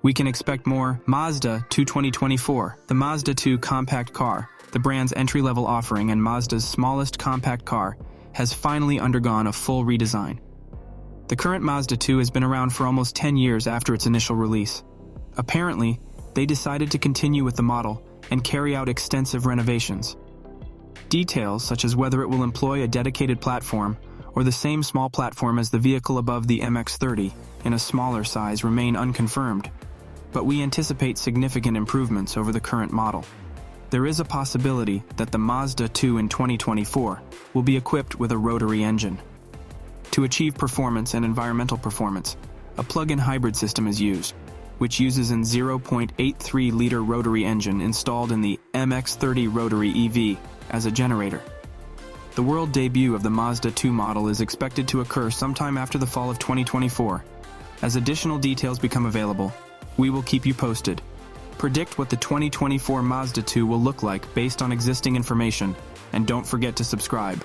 we can expect more Mazda2 2024. The Mazda2 compact car, the brand's entry-level offering and Mazda's smallest compact car, has finally undergone a full redesign. The current Mazda2 has been around for almost 10 years after its initial release. Apparently, they decided to continue with the model and carry out extensive renovations. Details such as whether it will employ a dedicated platform or the same small platform as the vehicle above the MX-30 in a smaller size remain unconfirmed, but we anticipate significant improvements over the current model. There is a possibility that the Mazda2 in 2024 will be equipped with a rotary engine. To achieve performance and environmental performance, a plug-in hybrid system is used, which uses an 0.83-liter rotary engine installed in the MX-30 Rotary EV as a generator. The world debut of the Mazda2 model is expected to occur sometime after the fall of 2024. As additional details become available, we will keep you posted. Predict what the 2024 Mazda2 will look like based on existing information, and don't forget to subscribe.